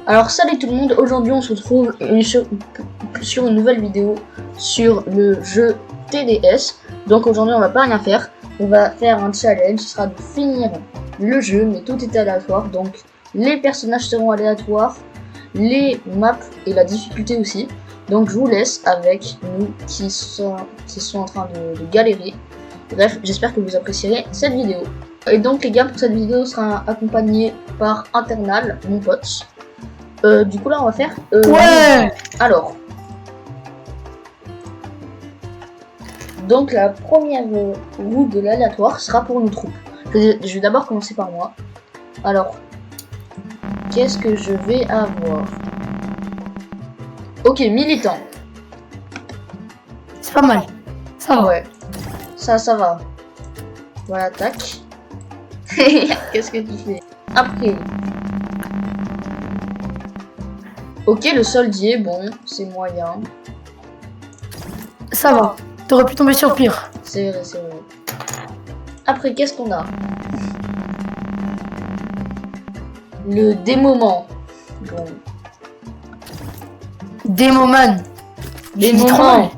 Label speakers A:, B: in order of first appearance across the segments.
A: Alors salut tout le monde, aujourd'hui on se retrouve sur une nouvelle vidéo sur le jeu TDS. Donc aujourd'hui on va pas rien faire, on va faire un challenge, ce sera de finir le jeu, mais tout est aléatoire. Donc les personnages seront aléatoires, les maps et la difficulté aussi. Donc je vous laisse avec nous qui sont en train de galérer. Bref, j'espère que vous apprécierez cette vidéo. Et donc les gars, pour cette vidéo sera accompagné par Internal, mon pote. Du coup là on va faire
B: ouais.
A: Alors donc la première roue de l'aléatoire sera pour nos troupes. Je vais d'abord commencer par moi. Alors qu'est-ce que je vais avoir? Ok, militant.
B: C'est pas mal. Ça va.
A: Ouais. Ça va. Voilà, tac. Qu'est-ce que tu fais? Après. Ok, le soldier, bon, c'est moyen.
B: Ça va. T'aurais pu tomber sur pire.
A: C'est vrai, c'est vrai. Après, qu'est-ce qu'on a? Le démoman. Bon.
B: Démoman.
A: Démoman.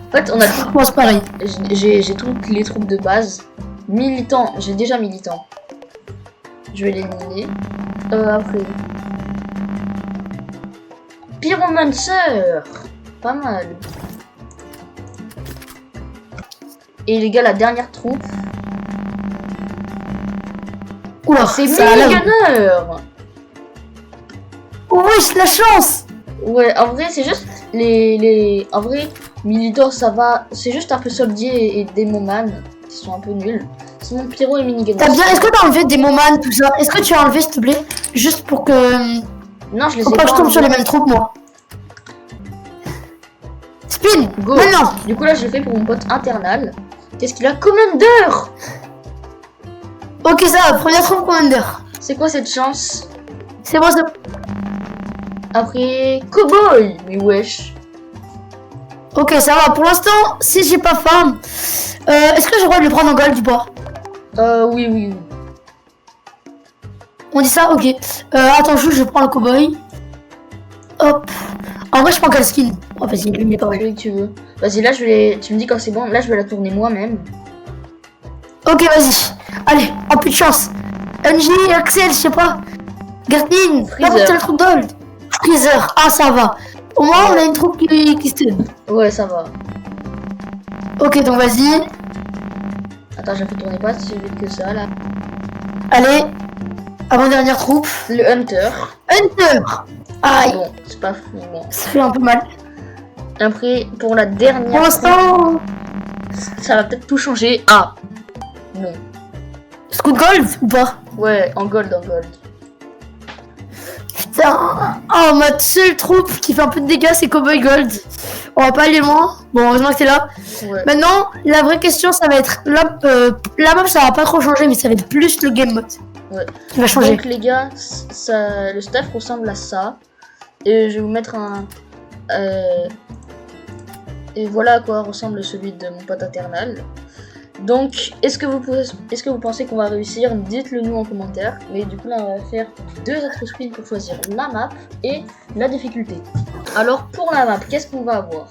A: En fait, on a tout.
B: Moi, c'est pareil.
A: J'ai toutes les troupes de base. Militant, j'ai déjà militant. Je vais l'éliminer. Après. Pyromancer. Pas mal. Et les gars, la dernière troupe.
B: Oula,
A: c'est
B: ça a l'air.
A: Minigunner.
B: Oh oui, c'est la chance.
A: Ouais, en vrai, c'est juste En vrai, militant, ça va. C'est juste un peu soldier et démoman qui sont un peu nuls. Sinon, pyro et minigunner.
B: T'as bien. Est-ce que t'as enlevé Démoman, tout ça? Est-ce que tu as enlevé, s'il te plaît? Juste pour que.
A: Non, je les ai
B: Faut
A: pas.
B: pas que je tombe sur les mêmes troupes, moi. Spin.
A: Go.
B: Maintenant.
A: Du coup, là, je l'ai fait pour mon pote Internal. Qu'est-ce qu'il a? Commander.
B: Ok, ça va. Première troupe Commander.
A: C'est quoi cette chance?
B: C'est bon, c'est bon.
A: Après, Cowboy. Mais wesh.
B: Ok, ça va. Pour l'instant, si j'ai pas faim, est-ce que j'ai le droit de le prendre en gold ou pas?
A: Oui.
B: On dit ça? Ok. Attends, je prends le cowboy. Hop. En vrai, je prends quel skin? Oh, vas-y, lui, il est pas mal.
A: Celui que tu veux. Vas-y, là, tu me dis quand c'est bon. Là, je vais la tourner moi-même.
B: Ok, vas-y. Allez, en plus de chance. NJ, Axel, je sais pas. Gatling, n'importe quelle troupe gold. Freezer, ah, ça va. Au moins, on a une troupe qui se tient.
A: Ouais, ça va.
B: Ok, donc vas-y.
A: Attends, je la fais tourner pas si vite que ça, là.
B: Allez. Avant-dernière troupe.
A: Le Hunter.
B: Hunter. Aïe.
A: Bon, c'est pas fou, bon.
B: Ça fait un peu mal.
A: Après, pour la dernière.
B: Pour l'instant.
A: Ça va peut-être tout changer. Ah. Non.
B: Scout gold ou pas?
A: Ouais, en gold.
B: Putain. Oh, ma seule troupe qui fait un peu de dégâts, c'est Cowboy Gold. On va pas aller loin. Bon, heureusement que t'es là.
A: Ouais.
B: Maintenant, la vraie question, ça va être... la map, ça va pas trop changer, mais ça va être plus le game mode.
A: Ouais.
B: Qui va changer.
A: Donc les gars, le staff ressemble à ça. Et je vais vous mettre un... Et voilà à quoi ressemble celui de mon pote Internal. Donc, est-ce que vous pensez qu'on va réussir? Dites-le nous en commentaire. Mais du coup là, on va faire 2 autres spins pour choisir la map et la difficulté. Alors pour la map, qu'est-ce qu'on va avoir?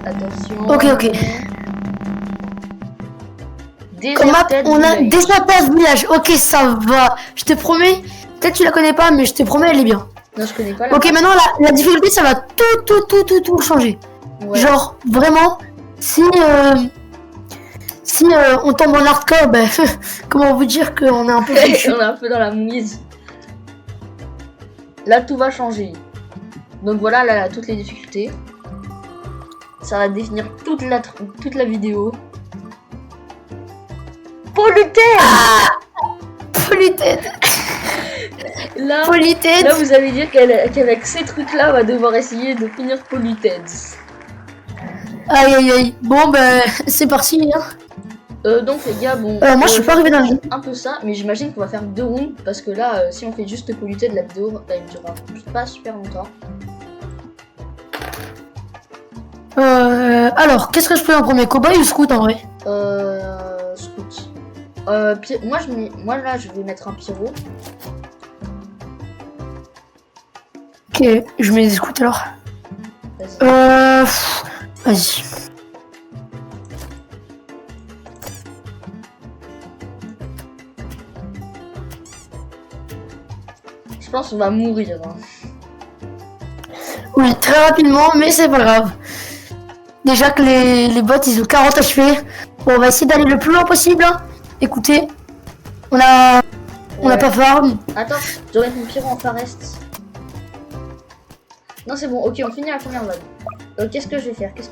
A: Attention.
B: Ok. Comme map, on a Deserted Village. Ok, ça va. Je te promets, peut-être tu la connais pas, mais je te promets, elle est bien.
A: Non, je connais pas la
B: Ok,
A: map.
B: maintenant, la difficulté, ça va tout changer.
A: Ouais.
B: Genre, vraiment, si on tombe en hardcore, ben, comment vous dire qu'on est un peu...
A: On est un peu dans la mouise. Là, tout va changer. Donc voilà, là, toutes les difficultés. Ça va définir toute la vidéo. Polluted.
B: Polluted.
A: Là,
B: Polluted.
A: là, vous allez dire qu'avec ces trucs-là, on va devoir essayer de finir Polluted.
B: Aïe. Bon, ben, c'est parti, hein.
A: Donc les gars, bon...
B: moi, je suis pas arrivé dans le jeu.
A: Un peu ça, mais j'imagine qu'on va faire 2 rounds, parce que là, si on fait juste Polluted, la vidéo, elle durera pas super longtemps.
B: Alors, qu'est-ce que je fais en premier? Cowboy ou scout en vrai?
A: Scout. Moi là, je vais mettre un pyro.
B: Ok, je mets des scouts alors.
A: Vas-y.
B: Vas-y.
A: Je pense qu'on va mourir. Hein.
B: Oui, très rapidement, mais c'est pas grave. Déjà que les bots, ils ont 40 HP. Bon, on va essayer d'aller le plus loin possible. Hein. Écoutez, on a pas farm.
A: Attends, j'aurais mon pyro en forest. Non, c'est bon, ok, on finit la première vague. Qu'est-ce que je vais faire? Je vais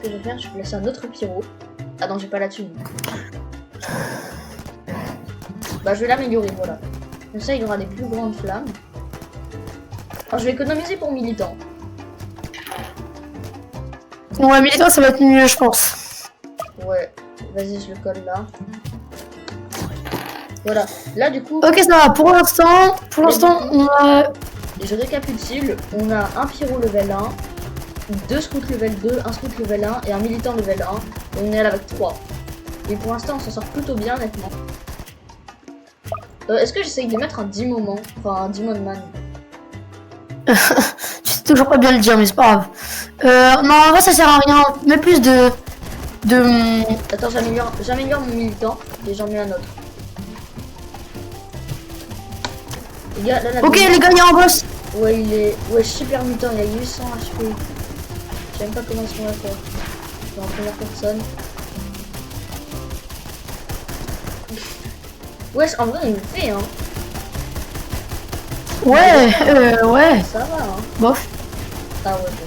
A: placer un autre pyro. Ah non, j'ai pas la thune. Bah, je vais l'améliorer, voilà. Comme ça, il y aura des plus grandes flammes. Alors, je vais économiser pour militant.
B: Ouais, militant, ça va être mieux, je pense.
A: Ouais, vas-y, je le colle là. Voilà, là du coup...
B: Ok, ça va, pour l'instant, on a...
A: Je récapitule, on a un pyro level 1, 2 scouts level 2, un scout level 1 et un militant level 1. Et on est à la vague 3. Et pour l'instant, on s'en sort plutôt bien, honnêtement. Est-ce que j'essaye de mettre un 10 moments, enfin un 10 man?
B: Je sais toujours pas bien le dire, mais c'est pas grave. Non, en vrai, ça sert à rien. Mais plus de...
A: Attends, j'améliore mon militant et j'en mets un autre. Les gars, là,
B: ok, les gars, il y a un boss.
A: Ouais, il est... Ouais, super mutant, il a 800 HP. Je sais même pas comment est-ce qu'on va faire. Je vais en première personne. Ouais, en vrai, il me fait, hein.
B: Ouais.
A: Ça va, hein.
B: Bof.
A: Ah ouais, bon.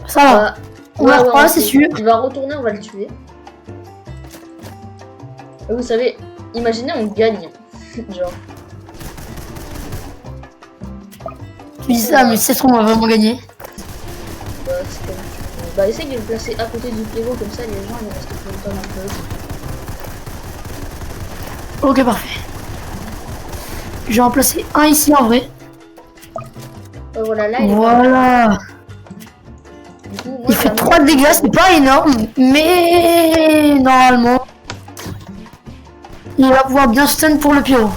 B: Ça va. Ouais, c'est sûr.
A: Il va retourner, on va le tuer. Et vous savez, imaginez, on gagne. Genre.
B: Tu dis ça, mais c'est trop, on va vraiment gagner.
A: Bah, c'est comme tu veux. Bah, essaye de le placer à côté du pyro, comme ça, les gens, ils vont rester plus longtemps un peu.
B: Ok, parfait. Je vais en placer un ici en vrai.
A: Voilà, là, il
B: Voilà.
A: Du coup, moi,
B: Il fait 3 de dégâts, c'est pas énorme, mais normalement, il va pouvoir bien stun pour le pyro.
A: Ouais.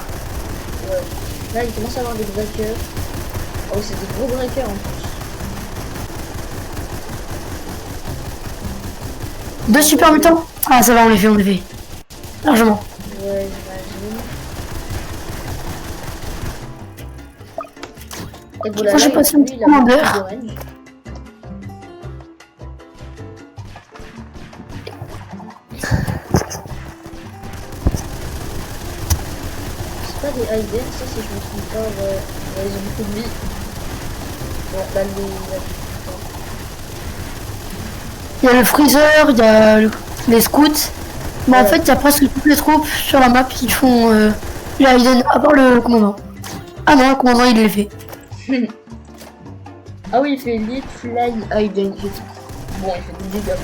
A: Là, il commence à avoir des breakers. Oh, c'est des gros breakers en plus.
B: 2 super mutants. Ah, ça va, on les fait. Largement.
A: Ouais, j'imagine. Et voilà,
B: Moi, j'ai passé un petit commandeur.
A: C'est pas des Hayden, ça, si je me trompe pas, ouais. Ouais, ils ont beaucoup de vie. Bon, là,
B: Il y a le freezer, il y a les scouts. Mais en fait, il y a presque toutes les troupes sur la map qui font les Hayden, à part le commandant. Ah non, le commandant, il les fait.
A: Ah oui, il fait Lead Fly Hayden. Bon, il fait des dégâts.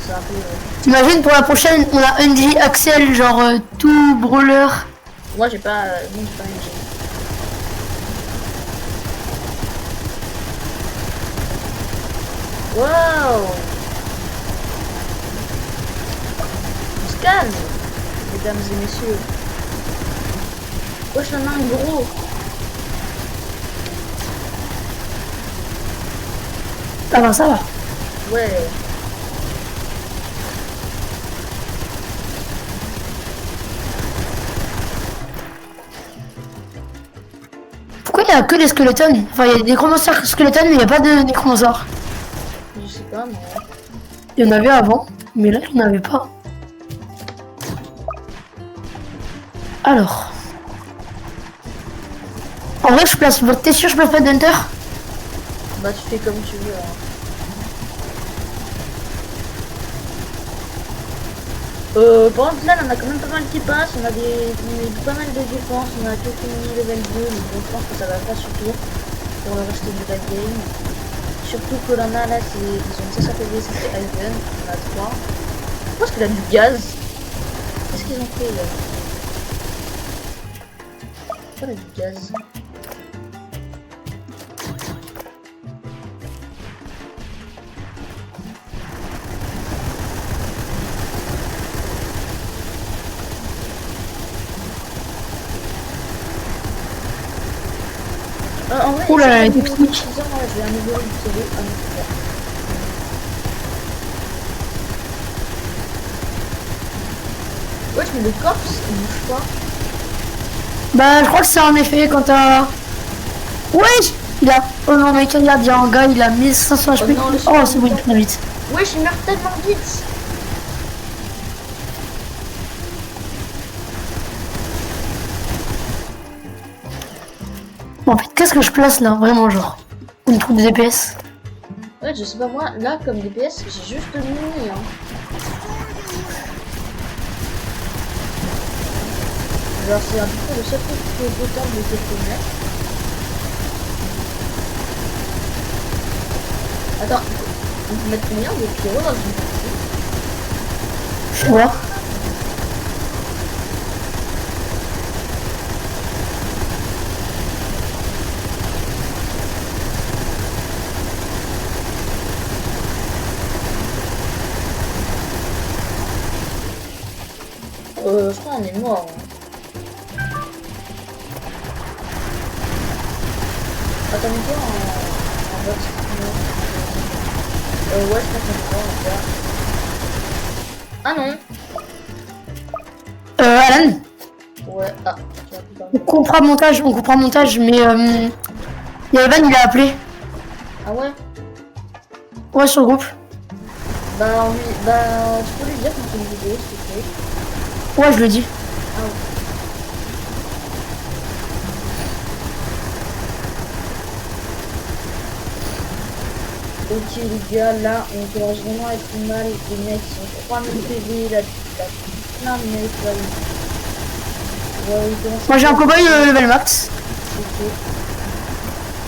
A: C'est un peu...
B: T'imagines, pour la prochaine, on a NG Axel, genre tout brûleur.
A: Moi, j'ai pas... non, j'ai pas NG. Wow! On se calme, mesdames et messieurs. Wesh, j'en ai un gros.
B: Ça va.
A: Ouais.
B: Pourquoi il n'y a que des skeletons? Enfin, il y a des nécromancers skeletons, mais il n'y a pas de nécromancers.
A: Je sais pas, mais...
B: Il y en avait avant, mais là, il n'y en avait pas. Alors. En vrai, je place... T'es sûr que je place pas d'Hunter?
A: Bah, tu fais comme tu veux. Hein. Par contre, là, on a quand même pas mal qui passent. On a pas mal de défense. On a quelques mini level 2. Mais bon, je pense que ça va pas suffire pour le reste du bad game. Surtout que l'on a là, ils ont 16 APV, c'était Hayden. On a 3. Je pense qu'il a du gaz. Qu'est-ce qu'ils ont fait là? Pourquoi il a du gaz? En vrai,
B: Oh là là,
A: c'est
B: les
A: pas
B: techniques.
A: suffisant, moi, je vais améliorer le CV. Ah non, c'est pas. Ouais, mais le corps, il bouge pas.
B: Bah, je crois que c'est en effet quand t'as. Wesh! Il a. Oh non, mec, regarde, il y a un gars, il a 1500 HP.
A: Oh non, le
B: Oh,
A: super
B: c'est bon, il
A: mutant.
B: prend vite.
A: Ouais, je meurs tellement vite.
B: Bon, en fait, qu'est-ce que je place là, vraiment, genre? Une troupe de DPS.
A: Ouais, je sais pas, moi, là, comme DPS, j'ai juste mini, hein. Genre, c'est un peu le seul truc qui est potable de cette fenêtre. Attends, on peut mettre combien de pyro dans une partie?
B: Je vois.
A: Je crois qu'on est mort. Hein. Attends, mais quoi en box? Ouais, je pense qu'on est mort en fait. Ah non.
B: Alan,
A: Ouais, ah, tu vas plus
B: on
A: parler.
B: coupera montage, mais Evan, il a appelé.
A: Ah ouais?
B: Ouais, sur le groupe.
A: Bah, tu peux lui dire qu'on fait une vidéo, s'il te plaît.
B: Ouais, je le dis.
A: Ah ouais. Ok les gars, là on commence vraiment à être mal, les mecs sont 3000 PV, là, plein de mecs là. Ouais, ils commencent
B: Moi, j'ai un cowboy level max.
A: Ok.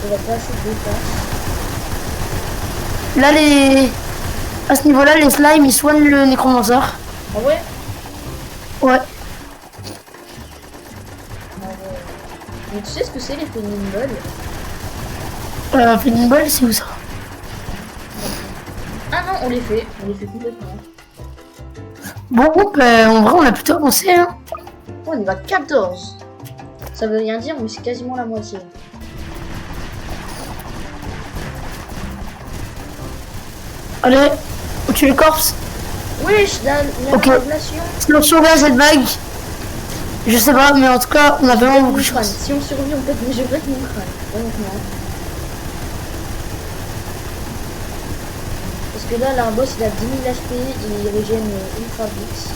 A: On va passer de défense.
B: Là, à ce niveau-là, les slimes, ils soignent le nécromancer.
A: Ah ouais?
B: Ouais.
A: Ah ouais. Mais tu sais ce que c'est les pénibles?
B: Flaming Ball, c'est où ça?
A: Ah non, on les fait complètement.
B: Bon, en vrai, on a plutôt avancé, hein.
A: Oh, on est à 14. Ça veut rien dire, mais c'est quasiment la moitié.
B: Allez, on tue le corpse.
A: Wesh, la
B: Ok.
A: révélation.
B: Si on surveille cette vague, je sais pas, mais en tout cas, on a vraiment beaucoup de
A: crâne.
B: chance.
A: Si on survit, on pète, mais je pète mon crâne, honnêtement. Parce que là, un boss, il a 10 000 HP, il régène ultra vite.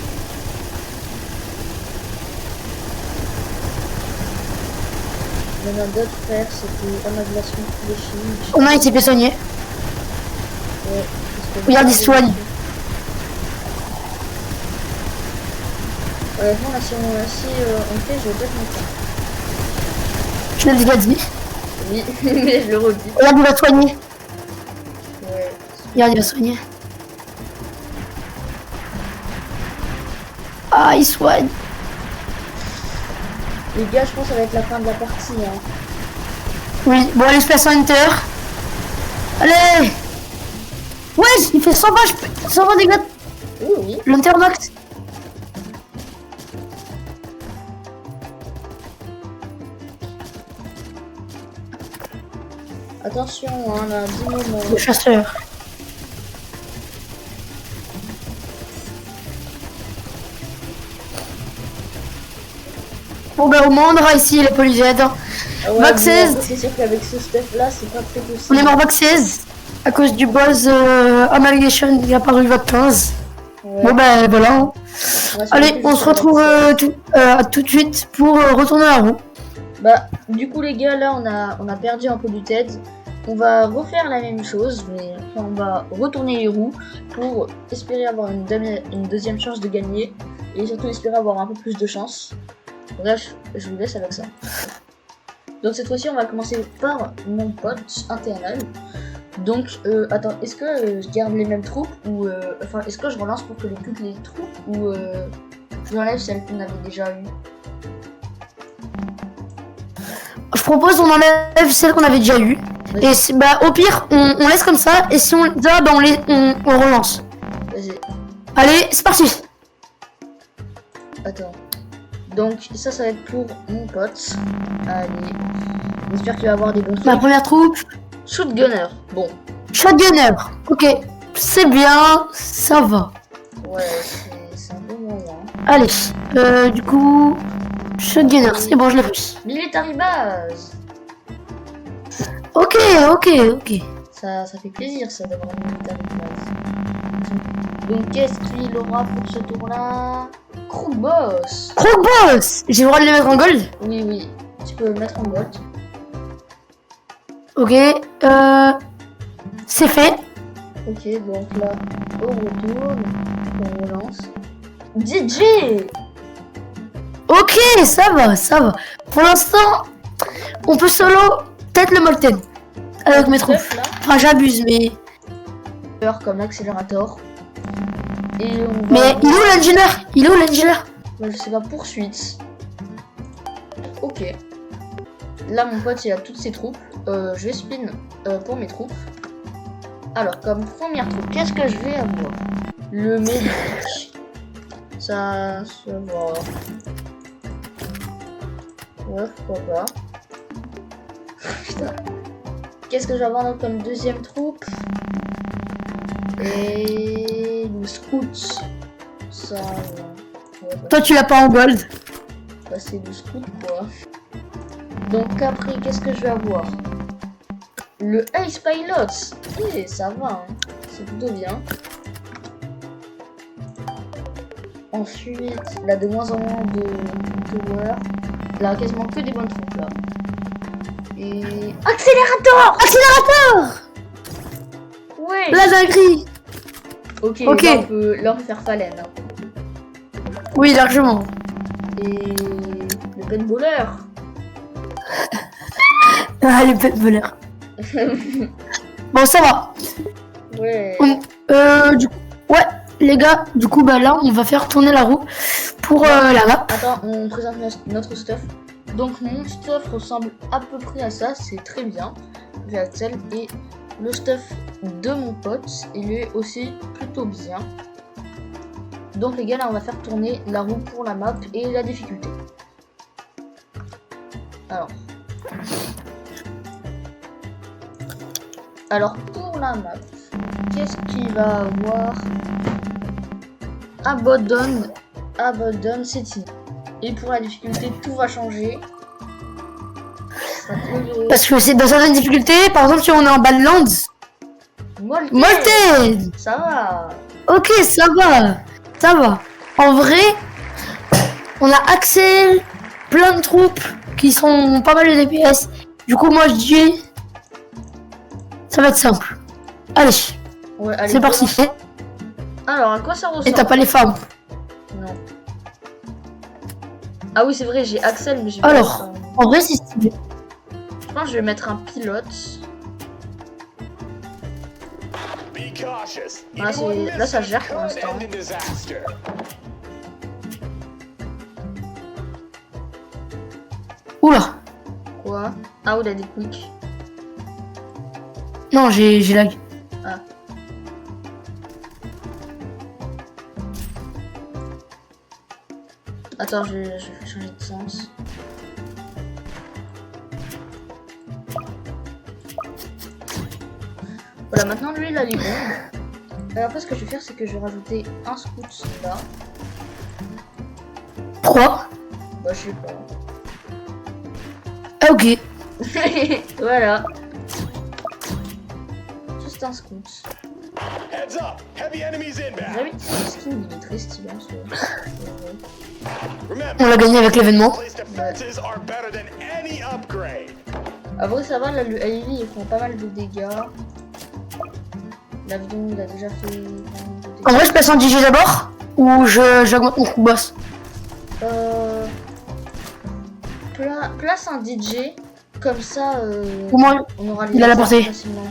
A: Il y en a d'autres frères, c'était amalgamation fléchie.
B: On a été fait soigner.
A: Ouais, parce que
B: Regarde, il se soigne.
A: Honnêtement, là, si on fait, je vais peut-être mon crâne.
B: Je l'ai déjà dit.
A: Oui, mais je le redis.
B: Regarde, il va soigner.
A: Ouais.
B: Regarde, il va soigner. Ah, il soigne.
A: Les gars, je pense que ça va être la fin de la partie. Hein.
B: Oui, bon, allez, Space Hunter. Allez. Ouais, il fait 120 dégâts.
A: Oui, oui.
B: L'Hunter Max.
A: Attention, hein, on a 10 moments.
B: Le chasseur. Bon, ben, au moins, on aura ici les polysèdes.
A: Ah ouais,
B: Max 16.
A: C'est sûr qu'avec ce stuff là, c'est pas très possible.
B: On est mort Vac 16 à cause du boss Amalgamation qui est apparu Vac 15.
A: Ouais.
B: Bon ben voilà.
A: On va
B: Allez,
A: plus
B: on se
A: sur la
B: retrouve tout de suite pour retourner à la roue.
A: Bah, du coup les gars, là on a perdu un peu du tête. On va refaire la même chose, mais on va retourner les roues pour espérer avoir une deuxième chance de gagner et surtout espérer avoir un peu plus de chance. Bref, je vous laisse avec ça. Donc cette fois-ci, on va commencer par mon pote internel. Donc, attends, est-ce que je garde les mêmes troupes ou enfin, est-ce que je relance pour que toutes les troupes ou je enlève celles qu'on avait déjà eues?
B: Je propose on enlève celle qu'on avait déjà eue. Et bah au pire on laisse comme ça et si on les a bah on relance.
A: Vas-y.
B: Allez, c'est parti.
A: Attends. Donc ça va être pour mon pote. Allez. J'espère qu'il va avoir des bons trucs.
B: Ma première troupe.
A: Shotgunner. Bon.
B: Shotgunner. Ok. C'est bien. Ça va.
A: Ouais, c'est un bon moment.
B: Allez. Du coup... Shotgunner. C'est bon, je l'ai pris.
A: Military Base.
B: Ok.
A: Ça fait plaisir ça d'avoir une military base. Donc qu'est-ce qu'il aura pour ce tour-là? Krogboss.
B: Krogboss. J'ai le droit de le mettre en gold?
A: Oui. Tu peux le mettre en gold.
B: Ok. C'est fait.
A: Ok, donc là, on retourne. On relance. DJ.
B: Ok, ça va. Pour l'instant, on peut solo peut-être le Molten. Avec mes troupes. Enfin, j'abuse, mais...
A: Comme l'accélérateur. Et on va...
B: Mais il est où l'ingénieur?
A: Bah, je sais pas, poursuite. Ok. Là, mon pote, il a toutes ses troupes. Je vais spin pour mes troupes. Alors, comme première troupe, qu'est-ce que je vais avoir? Le médic. Ça se voit. Ouais, pourquoi pas. Putain. Qu'est-ce que je vais avoir donc comme deuxième troupe? Et le scout. Ça. Ouais,
B: Toi, tu l'as pas en gold.
A: bah, c'est le scout quoi. Donc après, qu'est-ce que je vais avoir? Le Ace Pilot. Et ça va, hein. C'est plutôt bien. Ensuite, là de moins en moins de tower. Là, quasiment que des bonnes troupes là. Et accélérateur. Ouais.
B: La dinguerie.
A: Ok.
B: Ok.
A: Là on peut faire Fallen. Hein.
B: Oui, largement.
A: Et le paintballer.
B: Ah, les pets voleurs. Bon, ça va.
A: Ouais.
B: Du coup, ouais, les gars, du coup, bah là, on va faire tourner la roue pour la map.
A: Attends, on présente notre stuff. Donc mon stuff ressemble à peu près à ça, c'est très bien. Axel, et le stuff de mon pote, il est aussi plutôt bien. Donc les gars, là on va faire tourner la roue pour la map et la difficulté. Alors pour la map, qu'est-ce qu'il va avoir? Abandon City. Et pour la difficulté, tout va changer.
B: Parce que c'est dans certaines difficultés, par exemple si on est en Badlands. Molten.
A: Ça va.
B: Ok, ça va. En vrai, on a Axel, plein de troupes qui sont pas mal de DPS. Du coup, moi je dis, ça va être simple. Allez,
A: Ouais,
B: c'est parti.
A: Alors, à quoi ça ressemble?
B: Et t'as pas les femmes?
A: Non. Ah oui, c'est vrai, j'ai Axel, mais j'ai
B: Alors,
A: pas...
B: en vrai, c'est stylé.
A: Je pense que je vais mettre un pilote. Ah, là, ça gère pour l'instant.
B: Oula.
A: Quoi? Ah, il a des quicks.
B: Non, j'ai lag.
A: Ah. Attends, je vais changer de sens. Voilà, maintenant lui il a les bombes. Et après ce que je vais faire c'est que je vais rajouter un scout là.
B: Pourquoi?
A: Bah je sais pas.
B: Ah, ok.
A: Voilà. Juste un scout. J'avais ce skin, il est très stylé en soi.
B: On l'a gagné avec l'événement.
A: Après ça va, là le Heavy il prend pas mal de dégâts. L'avion il a déjà fait pas mal de dégâts.
B: En vrai, je passe en DJ d'abord ou j'augmente mon coup boss?
A: Place un DJ, comme ça
B: Au moins,
A: on aura
B: il a la portée.
A: facilement.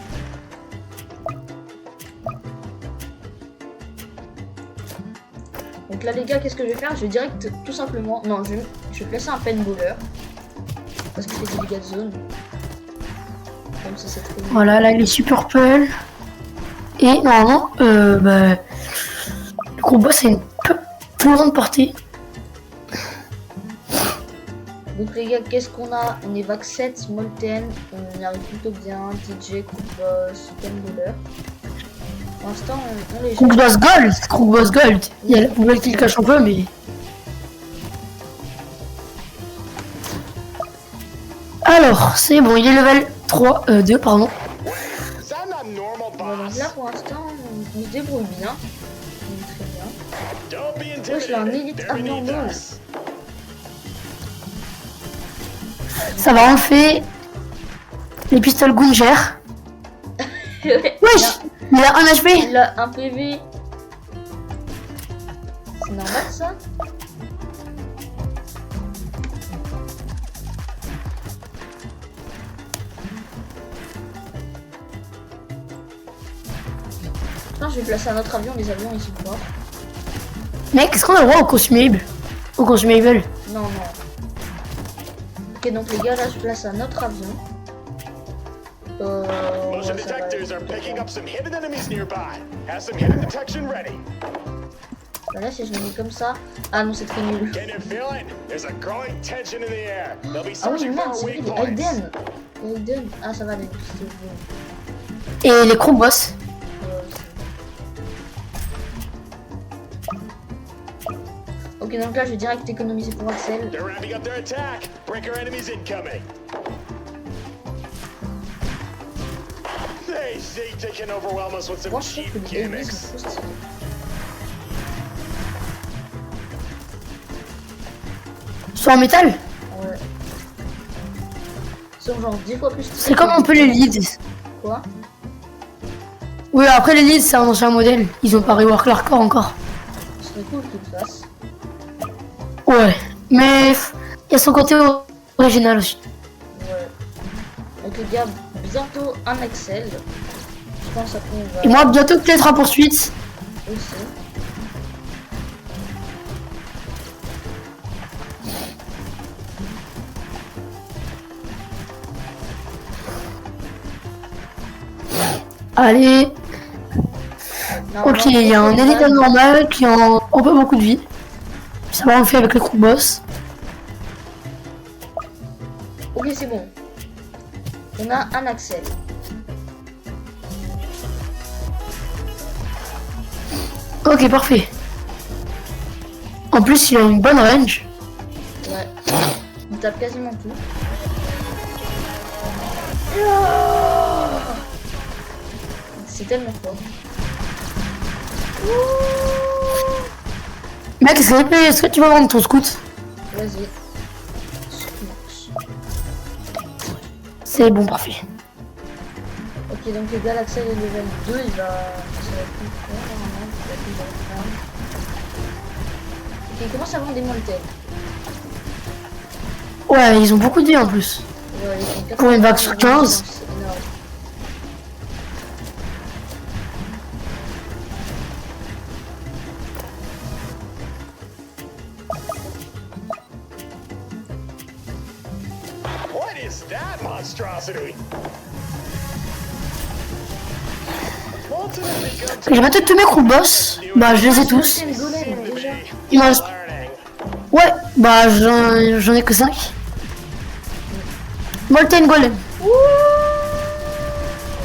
A: Donc là les gars, qu'est-ce que je vais faire? Je vais direct tout simplement... Non, je vais placer un paintballer. Parce qu'il fait des dégâts de zone. Comme ça c'est très bien.
B: Voilà, là il est super purple. Et normalement, le gros boss a une plus grande portée.
A: Donc les gars, qu'est-ce qu'on a? On est Vac 7, Molten, on y arrive plutôt bien, DJ, Crookboss, Gunbowler. Pour l'instant, on les gère.
B: Crookboss Gold. Crookboss Gold. Il y a la poubelle qui le cache un peu, mais... Alors, c'est bon, il est level 2, pardon.
A: Voilà, donc là pour l'instant, on se débrouille bien. On est très bien. Wesh, là, un élite abnormal.
B: Ça va, on fait les pistoles Gunger. Wesh, il a 1 HP.
A: Il a un PV. C'est normal ça? Putain, je vais placer un autre avion, les avions ils sont forts.
B: Mec, est-ce qu'on a le droit au consumable? Au consumable?
A: Non, non. Ok, donc les gars, là je place un autre avion.
C: Motion detectors are picking up some hidden enemies nearby. Have some hidden detection ready.
A: Là, si je le mets comme ça. Ah non, c'est très nul.
C: Can you feel it? There's a growing tension in the air. They'll be
A: Ah oui,
C: searching
A: merde,
C: for
A: c'est
C: weak
A: vrai,
C: points.
A: Aiden. Aiden. Ah, ça va, les pistoles.
B: Et les Crookboss.
A: Ok, donc là, je vais direct économiser pour Axel.
C: They're ramping up their attack. Breaker enemies incoming. They think they can overwhelm us with some
A: Moi, je trouve
C: cheap
A: que les ennemis
C: gimmicks.
A: sont trop stylés.
B: Soit en métal.
A: Ouais. Ils sont genre 10 fois plus stylés.
B: C'est comme un peu les leads.
A: Quoi?
B: Oui, après les leads, c'est un ancien modèle. Ils ont pas rework leur corps encore.
A: Ce serait cool qu'ils le fassent.
B: Ouais, mais il y a son côté original aussi.
A: Ouais. Donc les gars, bientôt un Axel. Je pense après on va
B: Et moi, bientôt peut-être un poursuite.
A: aussi.
B: Allez.
A: Non,
B: Ok,
A: non,
B: il y a un
A: on va-
B: élite normal qui en un peu beaucoup de vie. Ça va, on le fait avec le Crookboss.
A: Ok, c'est bon. On a un Axel.
B: Ok, parfait. En plus, il a une bonne range.
A: Ouais. Il tape quasiment tout. C'est tellement fort.
B: Mec, est-ce que tu vas vendre ton scout?
A: Vas-y.
B: C'est bon, parfait.
A: Ok, donc les gars, l'Axel est level 2, il va... Ça va être plus fort, normalement. Il va plus fort. Ok, il commence à vendre des Molten.
B: Ouais, ils ont beaucoup de vie en plus.
A: Ouais, ils sont
B: Pour une vague sur 15.
A: C'est énorme.
C: What is that monstrosity? Molten has become
B: J'ai bientôt tous mes Crookboss. Bah, je les ai tous.
A: Molten Golem, déjà.
B: Il m'en reste...
C: learning.
B: Ouais, bah, j'en ai que 5. Molten Golem.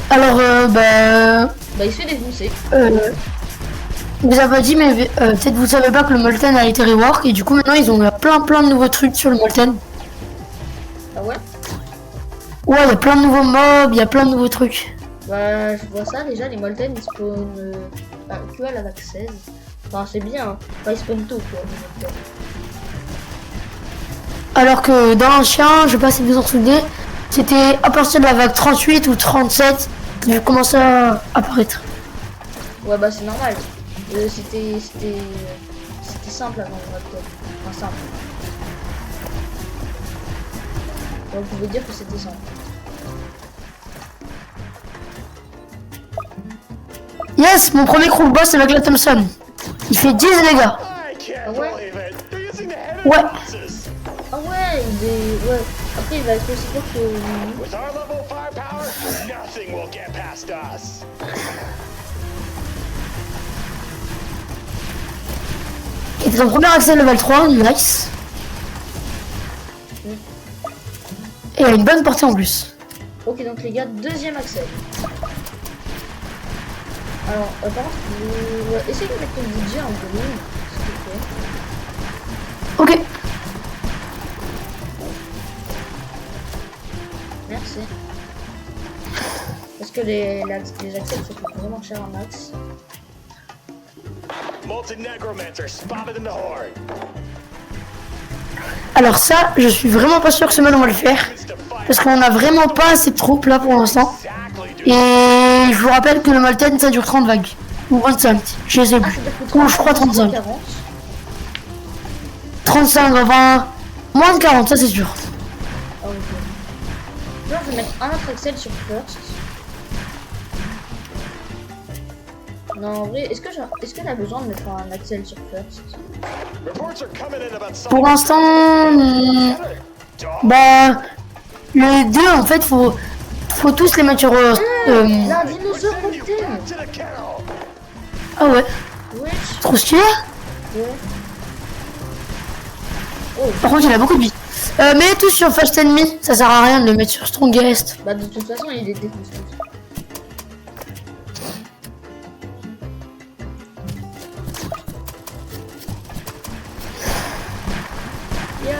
B: Alors,
A: Bah, il se fait défoncer.
B: vous avez pas dit, mais peut-être vous savez pas que le Molten a été rework et du coup maintenant ils ont plein de nouveaux trucs sur le Molten.
A: Ah ouais?
B: Ouais, il y a plein de nouveaux mobs, il y a plein de nouveaux trucs.
A: Bah, je vois ça déjà, les Molten ils spawnent que à la vague 16. Enfin, c'est bien, hein. Enfin, ils spawnent tôt quoi. Les Molten.
B: Alors que dans l'ancien, je sais pas si vous en souvenez, c'était à partir de la vague 38 ou 37 que je commençais à apparaître.
A: Ouais, bah, c'est normal. C'était simple avant le Molten. Enfin, simple. Ouais, vous pouvez dire que c'était simple.
B: Yes, mon premier Crookboss avec la Thompson. Il fait 10 dégâts.
C: I can't
A: Ah ouais?
C: believe it. They're using the head
B: Ouais.
C: bosses.
A: Ah ouais, il est... Ouais. Après, il va être aussi fort que...
C: With our level of firepower, nothing will get past us.
B: Et c'est son premier accès level 3, nice. Et elle a une bonne portée en plus.
A: Ok, donc les gars, deuxième Axel. Alors, par contre, essayez de mettre ton budget en volume, s'il te plaît.
B: Ok.
A: Merci. Parce que les Axels, ça coûte vraiment cher en max.
C: Molten necromancer spotted in the horde.
B: Alors ça, je suis vraiment pas sûr que ce man on va le faire. Parce qu'on a vraiment pas assez de troupes là pour l'instant. Et je vous rappelle que le Molten ça dure 30 vagues. Ou 25, je sais plus. Ou je crois 35. 35, enfin... Moins de 40, ça c'est sûr.
A: Ah, ok. Là, je vais mettre un autre Axel sur First. Non, en vrai, est-ce qu'on a besoin de mettre un Axel sur First?
C: Reports are coming in about
B: Pour l'instant... bah... Les deux, en fait, faut tous les mettre sur...
A: Un dinosaure Molten.
C: to the kennel.
B: Ah ouais,
A: Wesh.
B: trop stylé.
A: Ouais.
B: Par contre, il a beaucoup de vie. Mais tous sur Fast Enemy, ça sert à rien de le mettre sur Strongest.
A: Bah, de toute façon, il est défoncé.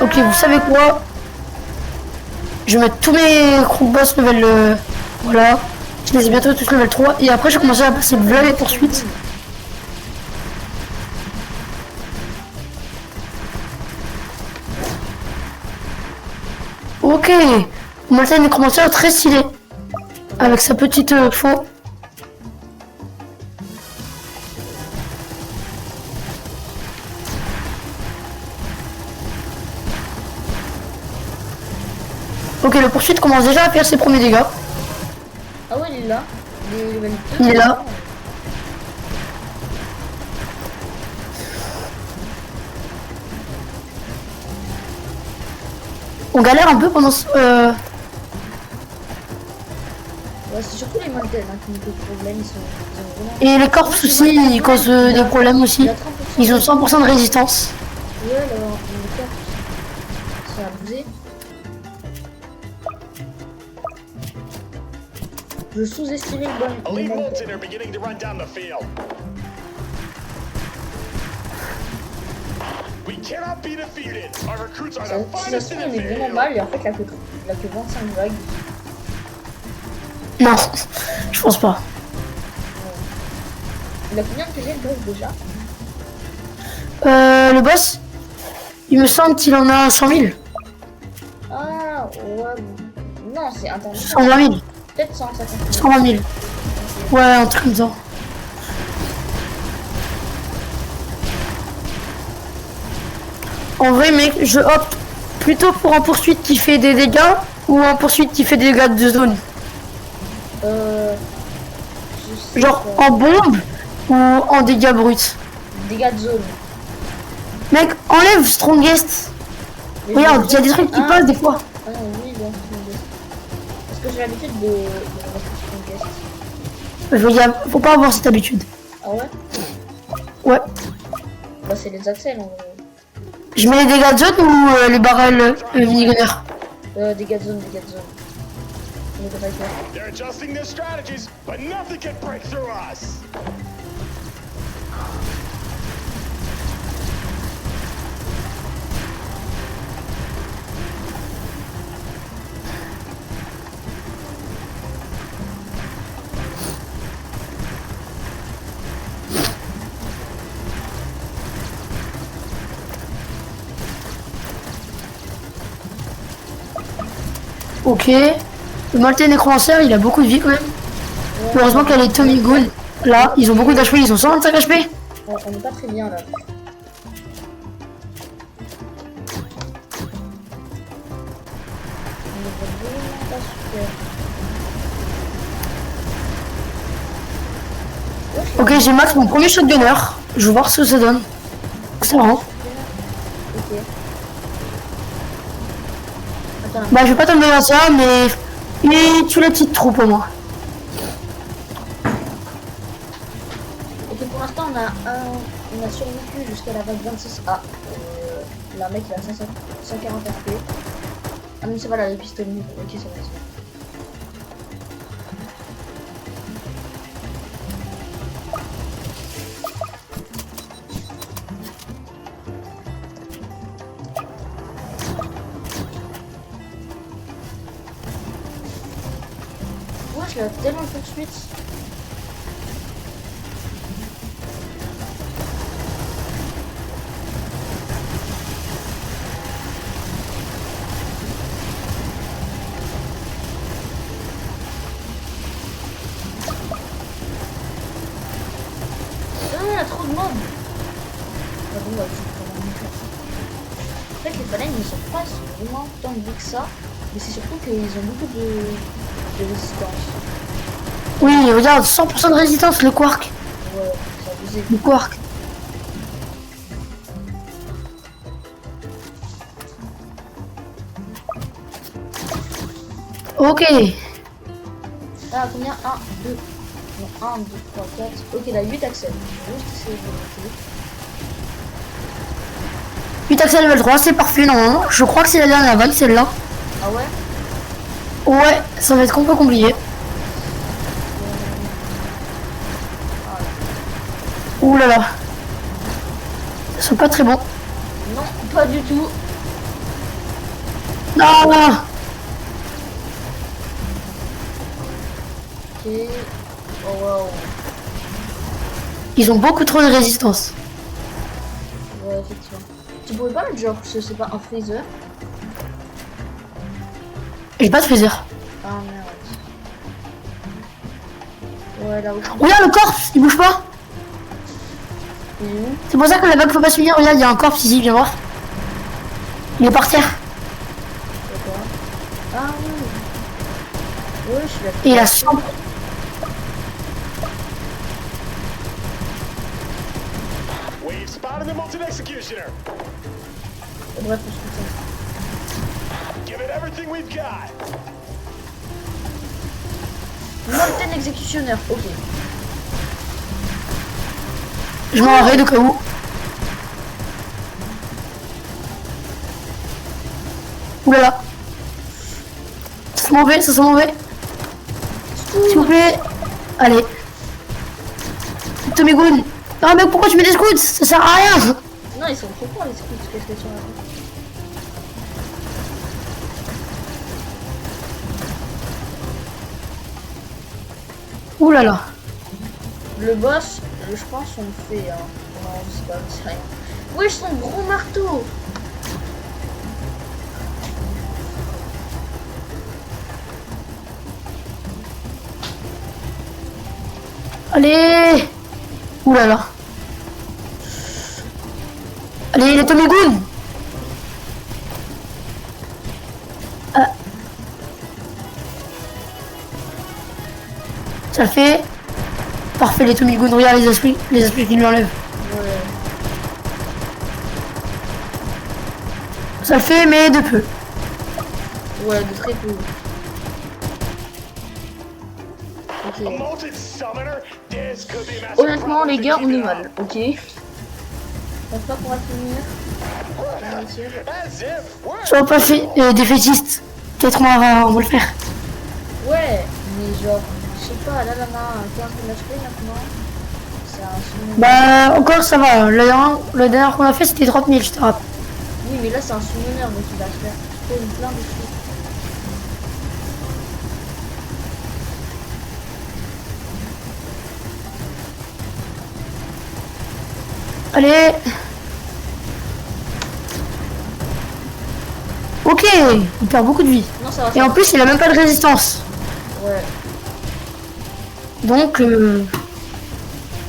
B: Ok, vous savez quoi? Je vais mettre tous mes crew boss level... voilà. Je les ai bientôt tous level 3. Et après, je vais commencer à passer v'là les poursuites. Ok. Molten Necromancer très stylé. Avec sa petite faux. Ok, le poursuite commence déjà à faire ses premiers dégâts.
A: Ah ouais, il est là.
B: Il est là. On galère un peu pendant ce...
A: Ouais, c'est surtout les Molten hein, qui nous posent problème. Ils ont vraiment...
B: Et les corps aussi, ils causent des problèmes aussi. Ils ont 100% de résistance.
A: Ouais, les corps, c'est abusé. Je sous-estimais le bon.
C: Elite Molten are beginning to run down the field. We cannot be defeated. Our recruits are the
A: Si ça
C: finest
A: se
C: in
A: trouve,
C: the
A: on est vraiment
C: field.
A: mal et en fait, il a que 25 vagues.
B: Non, je pense pas.
A: Il a combien de PG le boss déjà?
B: Le boss, il me semble qu'il en a 100 000.
A: Ah, ouais. Non, c'est international.
B: 120 000.
A: Peut-être 150 000.
B: 120 000. Ouais, un truc comme ça. En vrai, mec, je opte plutôt pour un poursuite qui fait des dégâts ou un poursuite qui fait des dégâts de zone.
A: Je sais
B: Genre
A: pas.
B: en bombe ou en dégâts bruts.
A: Dégâts de zone.
B: Mec, enlève Strongest.
A: Mais
B: Regarde, il y a des
A: je-
B: trucs qui
A: Ah.
B: passent des fois.
A: Ah non, oui, bon, parce que j'ai l'habitude de rester sur une caisse.
B: Faut pas avoir cette habitude.
A: Ah ouais?
B: Ouais.
A: Bah, c'est les axels en vrai.
B: Je mets les dégâts de zone ou les barrels minigunner.
A: Dégâts de zone, dégâts de zone. Le driver.
C: They're adjusting their strategies, but nothing can break through us.
B: Ok. Le Molten Necromancer, il a beaucoup de vie quand même. Heureusement qu'il y a les Tommy Gould. Là, ils ont beaucoup d'HP, ils ont 125 HP.
A: On est pas très bien là. On est vraiment pas super.
B: Ok, j'ai max mon premier shotgunner. Je vais voir ce que ça donne. Ça va.
A: Ok. Attends,
B: Bah, je vais pas tomber dans ça, mais il tue les petites troupes au moins.
A: ok, pour l'instant on a survécu jusqu'à la vague 26A. La mec il a 140 RP. Ah mais ça va là, les pistolets. Ok, ça va, ça va. Moi je l'ai tellement de poursuite. Il y a trop de mobs. Ah bon, bah, en fait, les phalanges ne sont pas vraiment tant vite que ça, mais c'est surtout qu'ils ont beaucoup de résistance.
B: Oui, regarde, 100% de résistance, le quark.
A: Ouais, c'est abusé.
B: Le quark. Ok.
A: Ah, combien? 1, 2. Non, 1, 2, 3, 4. Ok, là, 8 accès. Je vais juste essayer de monter.
B: 8 accès level 3, c'est parfait normalement. Je crois que c'est la dernière vague, celle-là.
A: Ah ouais?
B: Ouais, ça va être un peu compliqué. Ouh là là. Ils sont pas très bons.
A: Non, pas du tout.
B: Non, non.
A: Ok. Oh wow.
B: Ils ont beaucoup trop de résistance.
A: Ouais, effectivement. Tu pourrais pas mettre genre, je sais pas, un freezer?
B: J'ai pas de freezer.
A: Ah merde. Ouais, là où
B: Regarde le corps, il bouge pas.
A: il est où?
B: C'est pour ça que la vague faut pas se finir. Regarde, il y a un corps ici, viens voir. Il est par terre.
A: C'est quoi? Ah oui. Ouais, je suis là.
B: Et il a 100.
C: We've spotted the Molten Executioner.
A: Bref, on se fait
C: Give it everything we've got.
A: ça. Molten Executioner, ok.
B: Je m'en arrête au cas où. Oulala. Ça se mauvais, ça se mauvais. S'il vous plaît. Allez. Tommy Goon. Non mais pourquoi tu mets des scouts? Ça sert à rien.
A: Non, ils sont trop forts les scouts, qu'est-ce que tu racontes?
B: Oulala.
A: Le boss, je pense, on le fait. Hein. Non, je sais pas, c'est rien. Wesh, son gros marteau!
B: Allez. Oulala. Allez, les Tommy Goon. Ça le fait. Parfait, les Tommy Goon. Regarde les esprits qui lui enlèvent.
A: Ouais.
B: Ça le fait, mais de peu.
A: Ouais, de très peu.
C: A
A: Ok.
C: Molten Summoner? This could be massive
A: Honnêtement, les
C: problems
A: gars,
C: to
A: on
C: keep
A: est
C: an
A: mal,
C: eye
A: ok? Je pense pas qu'on va finir.
C: on. As if we're
B: Sois pas fait, défaitiste. Peut-être on va le faire.
A: Ouais, mais genre, je sais pas, là, 15 de HP maintenant. C'est un sous-meneur.
B: Bah, encore ça va. Le dernier qu'on a fait, c'était 30 000, je te rappelle.
A: Oui, mais là, c'est un sous-meneur, donc il va se faire plein de trucs.
B: Allez. Ok, il perd beaucoup de vie.
A: Non, ça va.
B: Et en plus, il a même pas de résistance.
A: Ouais.
B: Donc,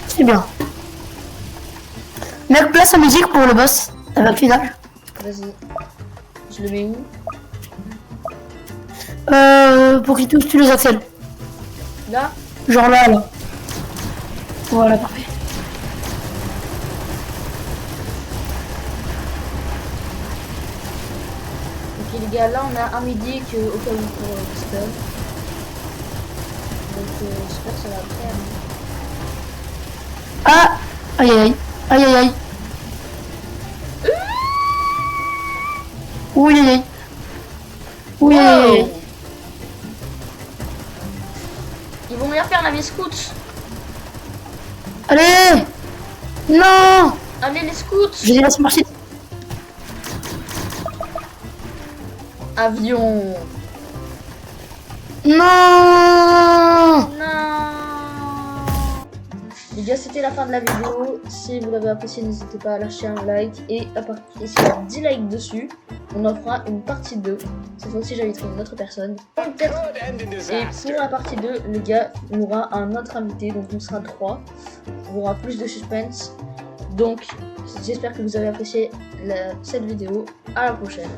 B: c'est bien. Mec, place la musique pour le boss. La vague finale.
A: Vas-y. Je le mets où?
B: Pour qu'il touche tous les accès.
A: Là?
B: Genre là, là. Voilà, parfait.
A: Ok les gars, là on a un midi que au cas où pour stun. Donc j'espère que ça va faire.
B: Ah. Aïe aïe aïe. Aïe aïe aïe. Oui aïe aïe.
A: vont venir faire la vie scout.
B: Allez. Non.
A: Allez les scouts.
B: Je les laisse marcher.
A: Avion.
B: Non.
A: Non. Les gars, c'était la fin de la vidéo. Si vous l'avez apprécié, n'hésitez pas à lâcher un like. Et s'il y a 10 likes dessus, on en fera une partie 2. Cette fois-ci, j'inviterai une autre personne.
C: Could end in
A: Et
C: disaster.
A: pour la partie 2, les gars, on aura un autre invité. Donc on sera 3. On aura plus de suspense. Donc j'espère que vous avez apprécié cette vidéo. À la prochaine.